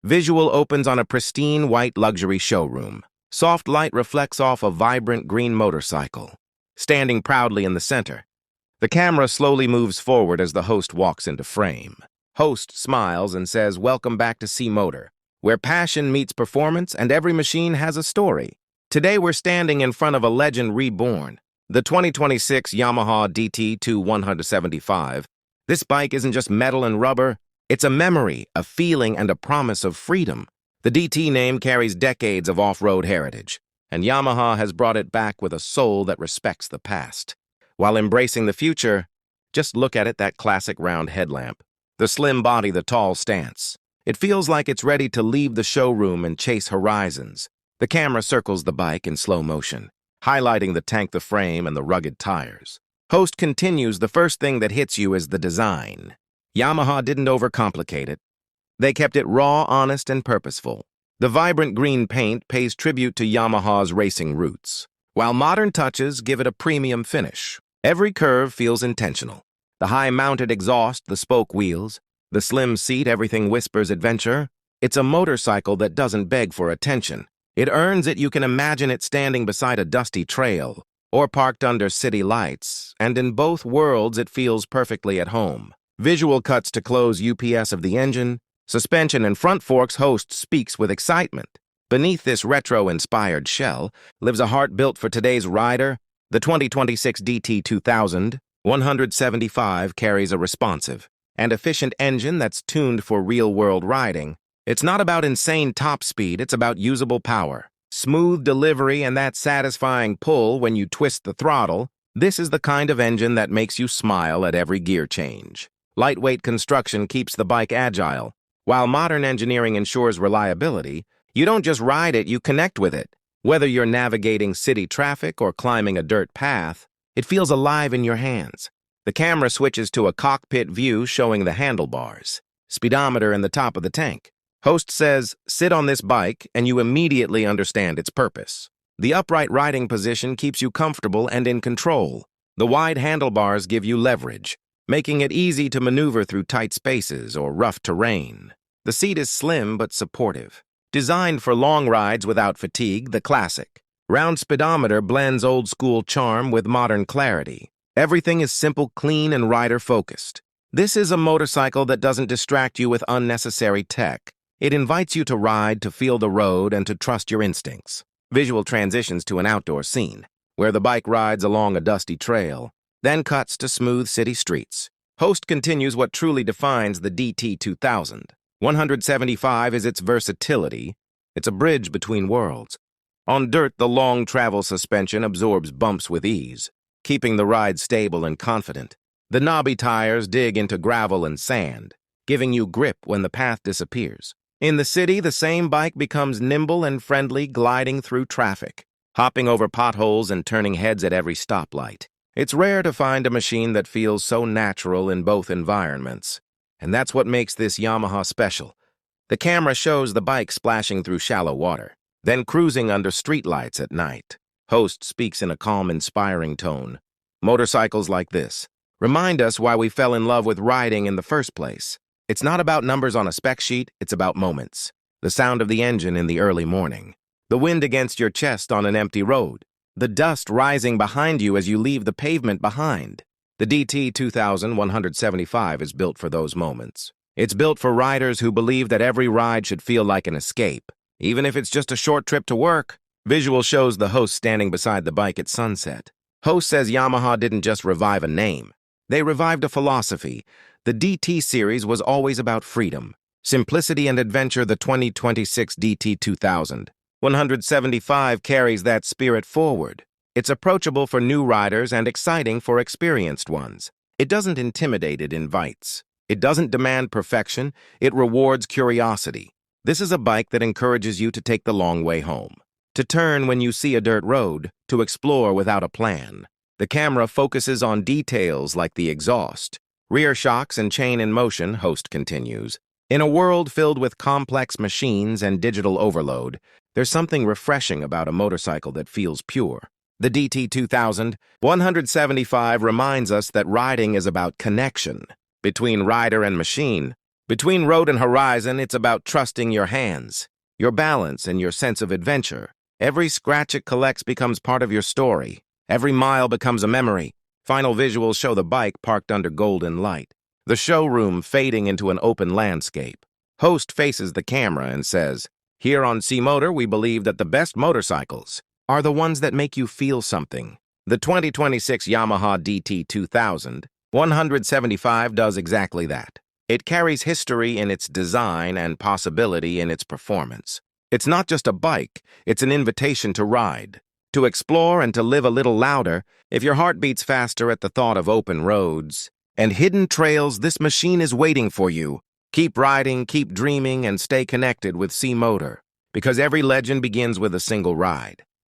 Visual opens on a pristine white luxury showroom. Soft light reflects off a vibrant green motorcycle, standing proudly in the center. The camera slowly moves forward as the host walks into frame. Host smiles and says, "Welcome back to C-Motor, where passion meets performance and every machine has a story." Today we're standing in front of a legend reborn, the 2026 Yamaha DT-2 175. This bike isn't just metal and rubber, it's a memory, a feeling, and a promise of freedom. The DT name carries decades of off-road heritage, and Yamaha has brought it back with a soul that respects the past. While embracing the future, just look at it, that classic round headlamp. The slim body, the tall stance. It feels like it's ready to leave the showroom and chase horizons. The camera circles the bike in slow motion, highlighting the tank, the frame, and the rugged tires. Host continues, "The first thing that hits you is the design." Yamaha didn't overcomplicate it. They kept it raw, honest, and purposeful. The vibrant green paint pays tribute to Yamaha's racing roots, while modern touches give it a premium finish. Every curve feels intentional. The high-mounted exhaust, the spoke wheels, the slim seat, everything whispers adventure. It's a motorcycle that doesn't beg for attention. It earns it. You can imagine it standing beside a dusty trail or parked under city lights, and in both worlds it feels perfectly at home. Visual cuts to close UPS of the engine, suspension and front forks. Host speaks with excitement. Beneath this retro-inspired shell lives a heart built for today's rider. The 2026 DT-2000 175 carries a responsive and efficient engine that's tuned for real-world riding. It's not about insane top speed, it's about usable power, smooth delivery, and that satisfying pull when you twist the throttle. This is the kind of engine that makes you smile at every gear change. Lightweight construction keeps the bike agile, while modern engineering ensures reliability. You don't just ride it, you connect with it. Whether you're navigating city traffic or climbing a dirt path, it feels alive in your hands. The camera switches to a cockpit view showing the handlebars, speedometer, and the top of the tank. Host says, "Sit on this bike," and you immediately understand its purpose. The upright riding position keeps you comfortable and in control. The wide handlebars give you leverage, making it easy to maneuver through tight spaces or rough terrain. The seat is slim but supportive, designed for long rides without fatigue. The classic round speedometer blends old-school charm with modern clarity. Everything is simple, clean, and rider-focused. This is a motorcycle that doesn't distract you with unnecessary tech. It invites you to ride, to feel the road, and to trust your instincts. Visual transitions to an outdoor scene, where the bike rides along a dusty trail, then cuts to smooth city streets. Host continues, "What truly defines the DT-2000 175 is its versatility. It's a bridge between worlds. On dirt, the long travel suspension absorbs bumps with ease, keeping the ride stable and confident. The knobby tires dig into gravel and sand, giving you grip when the path disappears. In the city, the same bike becomes nimble and friendly, gliding through traffic, hopping over potholes and turning heads at every stoplight. It's rare to find a machine that feels so natural in both environments. And that's what makes this Yamaha special. The camera shows the bike splashing through shallow water, then cruising under streetlights at night. Host speaks in a calm, inspiring tone. "Motorcycles like this remind us why we fell in love with riding in the first place. It's not about numbers on a spec sheet, it's about moments. The sound of the engine in the early morning, the wind against your chest on an empty road, the dust rising behind you as you leave the pavement behind. The DT-2000 175 is built for those moments. It's built for riders who believe that every ride should feel like an escape, even if it's just a short trip to work." Visual shows the host standing beside the bike at sunset. Host says Yamaha didn't just revive a name. They revived a philosophy. The DT series was always about freedom, simplicity, and adventure. The 2026 DT-2000 175 carries that spirit forward. It's approachable for new riders and exciting for experienced ones. It doesn't intimidate, it invites. It doesn't demand perfection, it rewards curiosity. This is a bike that encourages you to take the long way home, to turn when you see a dirt road, to explore without a plan. The camera focuses on details like the exhaust, rear shocks, and chain in motion. Host continues. In a world filled with complex machines and digital overload, there's something refreshing about a motorcycle that feels pure. The DT-2000 175 reminds us that riding is about connection between rider and machine. Between road and horizon, it's about trusting your hands, your balance, and your sense of adventure. Every scratch it collects becomes part of your story. Every mile becomes a memory. Final visuals show the bike parked under golden light. The showroom fading into an open landscape. Host faces the camera and says, "Here on C-Motor, we believe that the best motorcycles are the ones that make you feel something." The 2026 Yamaha DT-2 175 does exactly that. It carries history in its design and possibility in its performance. It's not just a bike, it's an invitation to ride, to explore and to live a little louder. If your heart beats faster at the thought of open roads and hidden trails, this machine is waiting for you. Keep riding, keep dreaming, and stay connected with C-Motor, because every legend begins with a single ride.